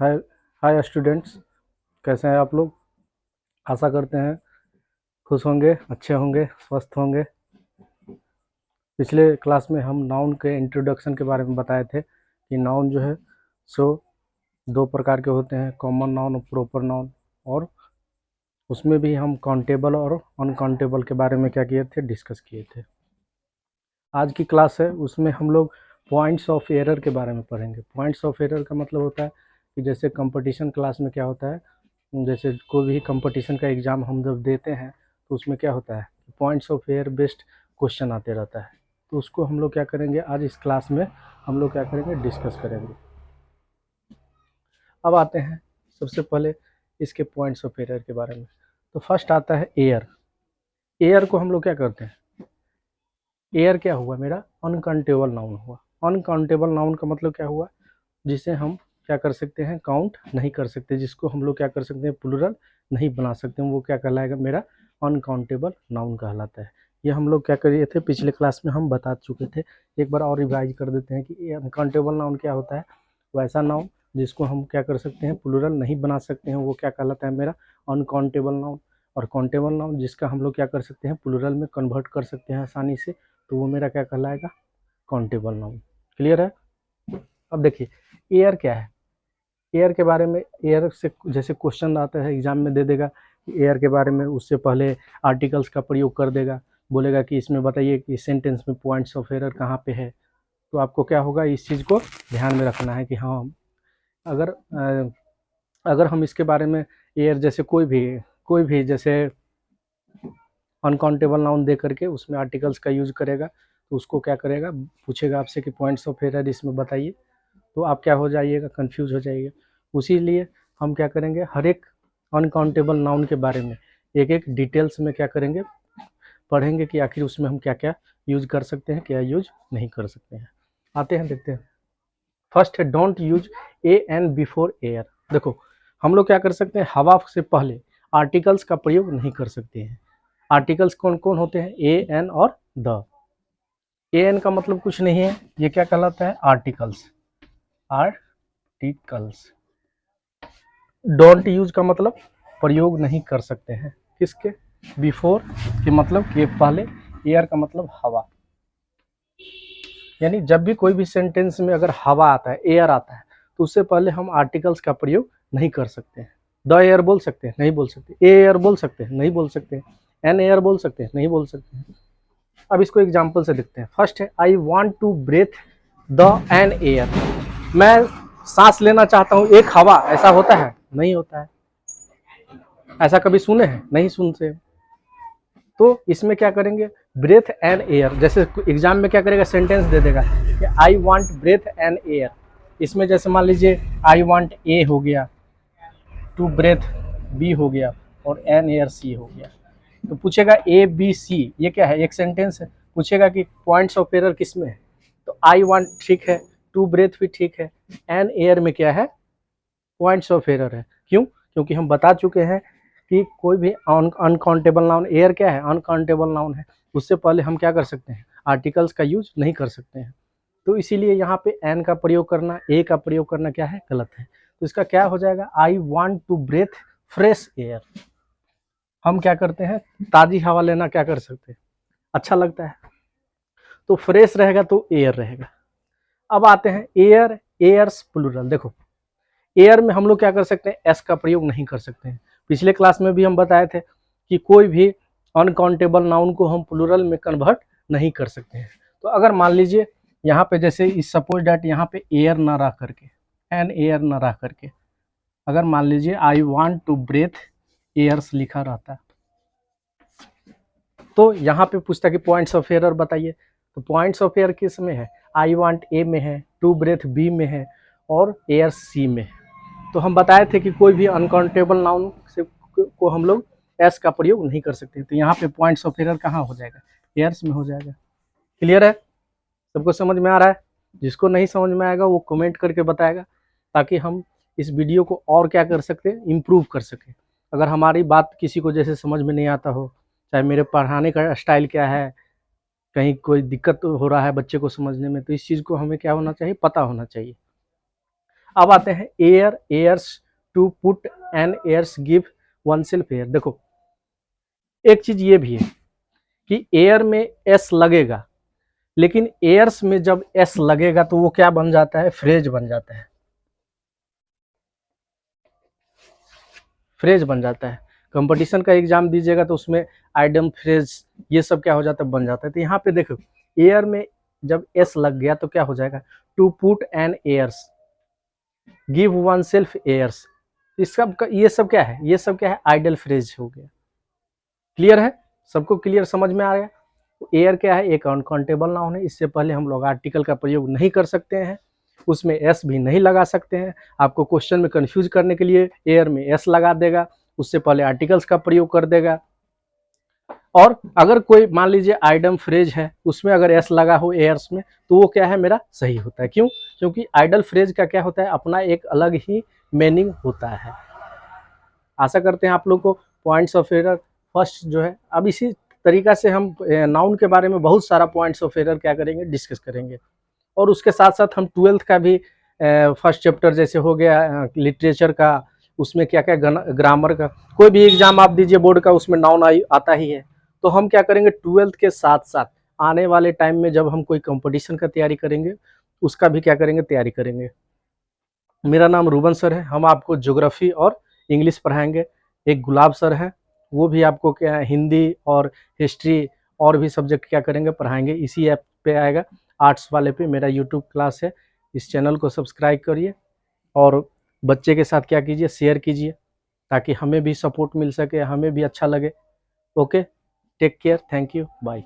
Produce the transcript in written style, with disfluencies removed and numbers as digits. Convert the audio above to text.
हाय hi students, कैसे हैं आप लोग। आशा करते हैं खुश होंगे, अच्छे होंगे, स्वस्थ होंगे। पिछले क्लास में हम नाउन के इंट्रोडक्शन के बारे में बताए थे कि नाउन जो है सो दो प्रकार के होते हैं, कॉमन नाउन और प्रॉपर नाउन। और उसमें भी हम काउंटेबल और अनकाउंटेबल के बारे में क्या किए थे, डिस्कस किए थे। आज की क्लास है उसमें हम लोग पॉइंट्स ऑफ एरर के बारे में पढ़ेंगे। पॉइंट्स ऑफ एरर का मतलब होता है कि जैसे कंपटीशन क्लास में क्या होता है, जैसे कोई भी कंपटीशन का एग्ज़ाम हम जब देते हैं तो उसमें क्या होता है, points of air based question आते रहता है। तो उसको हम लोग क्या करेंगे, आज इस क्लास में हम लोग क्या करेंगे, डिस्कस करेंगे। अब आते हैं सबसे पहले इसके पॉइंट्स ऑफ एरर के बारे में। तो फर्स्ट आता है एयर। एयर को हम लोग क्या करते हैं, एयर क्या हुआ, मेरा अनकाउंटेबल नाउन हुआ। अनकाउंटेबल नाउन का मतलब क्या हुआ, जिसे हम क्या कर सकते हैं, काउंट नहीं कर सकते, जिसको हम लोग क्या कर सकते हैं, प्लूरल नहीं बना सकते हैं, वो क्या कहलाएगा, मेरा अनकाउंटेबल नाउन कहलाता है। ये हम लोग क्या करिए थे, पिछले क्लास में हम बता चुके थे। एक बार और रिवाइज कर देते हैं कि ये अनकाउंटेबल नाउन क्या होता है। वैसा नाउन जिसको हम क्या कर सकते हैं, प्लूरल नहीं बना सकते हैं, वो क्या कहलाता है, मेरा अनकाउंटेबल नाउन। और काउंटेबल नाउन जिसका हम लोग क्या कर सकते हैं, प्लूरल में कन्वर्ट कर सकते हैं आसानी से, तो वो मेरा क्या कहलाएगा, काउंटेबल नाउन। क्लियर है। अब देखिए एयर क्या है। एयर के बारे में, एयर से जैसे क्वेश्चन आता है एग्जाम में दे देगा एयर के बारे में, उससे पहले आर्टिकल्स का प्रयोग कर देगा, बोलेगा कि इसमें बताइए कि सेंटेंस में पॉइंट्स ऑफ एरर कहाँ पे है। तो आपको क्या होगा, इस चीज़ को ध्यान में रखना है कि हाँ, अगर अगर हम इसके बारे में एयर जैसे कोई भी जैसे अनकाउंटेबल नाउन दे करके उसमें आर्टिकल्स का यूज करेगा, तो उसको क्या करेगा, पूछेगा आपसे कि पॉइंट्स ऑफ एरर इसमें बताइए, तो आप क्या हो जाइएगा, कंफ्यूज हो जाइएगा। उसी लिए हम क्या करेंगे, हर एक अनकाउंटेबल नाउन के बारे में एक एक डिटेल्स में क्या करेंगे, पढ़ेंगे कि आखिर उसमें हम क्या क्या यूज कर सकते हैं, क्या यूज नहीं कर सकते हैं। आते हैं, देखते हैं। फर्स्ट है don't use A an before air. देखो हम लोग क्या कर सकते हैं, हवा से पहले आर्टिकल्स का प्रयोग नहीं कर सकते हैं। आर्टिकल्स कौन कौन होते हैं, ए एन और द। ए एन का मतलब कुछ नहीं है, ये क्या कहलाता है, आर्टिकल्स। आर्टिकल्स। डोंट यूज का मतलब प्रयोग नहीं कर सकते हैं, किसके, बिफोर के मतलब के पहले, एयर का मतलब हवा। यानी जब भी कोई भी सेंटेंस में अगर हवा आता है, एयर आता है, तो उससे पहले हम आर्टिकल्स का प्रयोग नहीं कर सकते हैं। द एयर बोल सकते हैं, नहीं बोल सकते। ए एयर बोल सकते हैं, नहीं बोल सकते। एन एयर बोल सकते हैं, नहीं बोल सकते हैं। अब इसको एग्जाम्पल से देखते हैं। फर्स्ट है I want to breathe the an air. मैं सांस लेना चाहता हूँ एक हवा, ऐसा होता है, नहीं होता है। ऐसा कभी सुने हैं, नहीं सुनते। तो इसमें क्या करेंगे, ब्रेथ एंड एयर। जैसे एग्जाम में क्या करेगा, सेंटेंस दे देगा कि I want breathe and air. इसमें जैसे मान लीजिए आई वांट ए हो गया, टू ब्रेथ बी हो गया, और एन एयर सी हो गया। तो पूछेगा ए बी सी, ये क्या है, एक सेंटेंस है। पूछेगा कि पॉइंट्स ऑफ एरर किस में है, तो आई वांट ठीक है, टू ब्रेथ भी ठीक है, एन एयर में क्या है, पॉइंट्स ऑफ एरर है। क्यों, क्योंकि हम बता चुके हैं कि कोई भी अनकाउंटेबल नाउन, एयर क्या है, अनकाउंटेबल नाउन है, उससे पहले हम क्या कर सकते हैं, आर्टिकल्स का यूज नहीं कर सकते हैं। तो इसीलिए यहाँ पे एन का प्रयोग करना, ए का प्रयोग करना क्या है, गलत है। तो इसका क्या हो जाएगा, I want to breathe fresh air. हम क्या करते हैं, ताजी हवा लेना क्या कर सकते हैं, अच्छा लगता है। तो फ्रेश रहेगा तो एयर रहेगा। अब आते हैं एयर, एयर्स प्लूरल। देखो एयर में हम लोग क्या कर सकते हैं, एस का प्रयोग नहीं कर सकते हैं। पिछले क्लास में भी हम बताए थे कि कोई भी अनकाउंटेबल नाउन को हम प्लूरल में कन्वर्ट नहीं कर सकते हैं। तो अगर मान लीजिए यहाँ पे जैसे इस सपोज डैट यहाँ पे एयर ना रह करके, एन एयर ना रह करके, अगर मान लीजिए I want to breathe airs लिखा रहता, तो यहाँ पे पूछता कि पॉइंट्स ऑफ एरर बताइए। तो पॉइंट्स ऑफ एयर किस में है, आई वांट ए में है, टू ब्रेथ बी में है, और एयर सी में है। तो हम बताए थे कि कोई भी अनकाउंटेबल नाउन से को हम लोग एस का प्रयोग नहीं कर सकते। तो यहाँ पे पॉइंट्स ऑफ एरर कहाँ हो जाएगा, एयर्स में हो जाएगा। क्लियर है, सबको समझ में आ रहा है। जिसको नहीं समझ में आएगा वो कमेंट करके बताएगा, ताकि हम इस वीडियो को और क्या कर सकते हैं, इम्प्रूव कर सकें। अगर हमारी बात किसी को जैसे समझ में नहीं आता हो, चाहे मेरे पढ़ाने का स्टाइल क्या है, कहीं कोई दिक्कत हो रहा है बच्चे को समझने में, तो इस चीज़ को हमें क्या होना चाहिए, पता होना चाहिए। अब आते हैं air, airs, to put on airs, give oneself air. देखो एक चीज ये भी है कि एयर में एस लगेगा, लेकिन एयर्स में जब एस लगेगा तो वो क्या बन जाता है, फ्रेज बन जाता है, फ्रेज बन जाता है। कंपटीशन का एग्जाम दीजिएगा तो उसमें आइडम, फ्रेज, ये सब क्या हो जाता है, बन जाता है। तो यहाँ पे देखो एयर में जब एस लग गया तो क्या हो जाएगा, to put on airs, give oneself airs. इस सब का ये सब क्या है, ये सब क्या है, आइडल फ्रेज हो गया। क्लियर है, सबको क्लियर समझ में आ गया। एयर क्या है, एक अनकाउंटेबल नाउन है, इससे पहले हम लोग आर्टिकल का प्रयोग नहीं कर सकते हैं, उसमें एस भी नहीं लगा सकते हैं। आपको क्वेश्चन में कंफ्यूज करने के लिए एयर में एस लगा देगा, उससे पहले आर्टिकल्स का प्रयोग कर देगा। और अगर कोई मान लीजिए आइडम फ्रेज है, उसमें अगर एस लगा हो एयर्स में, तो वो क्या है, मेरा सही होता है। क्यों, क्योंकि आइडल फ्रेज का क्या होता है, अपना एक अलग ही मीनिंग होता है। आशा करते हैं आप लोग को पॉइंट्स ऑफ एरर फर्स्ट जो है, अब इसी तरीका से हम नाउन के बारे में बहुत सारा पॉइंट्स ऑफ एरर क्या करेंगे, डिस्कस करेंगे। और उसके साथ साथ हम 12th का भी फर्स्ट चैप्टर जैसे हो गया लिटरेचर का, उसमें क्या क्या ग्रामर का, कोई भी एग्जाम आप दीजिए बोर्ड का, उसमें नाउन आता ही है। तो हम क्या करेंगे 12th के साथ साथ आने वाले टाइम में जब हम कोई कंपटीशन का तैयारी करेंगे, उसका भी क्या करेंगे, तैयारी करेंगे। मेरा नाम रूबन सर है, हम आपको ज्योग्राफी और इंग्लिश पढ़ाएंगे। एक गुलाब सर है, वो भी आपको क्या हिंदी और हिस्ट्री और भी सब्जेक्ट क्या करेंगे, पढ़ाएंगे। इसी ऐप पे आएगा, आर्ट्स वाले पे मेरा यूट्यूब क्लास है। इस चैनल को सब्सक्राइब करिए और बच्चे के साथ क्या कीजिए, शेयर कीजिए, ताकि हमें भी सपोर्ट मिल सके, हमें भी अच्छा लगे। Okay, take care, thank you, bye.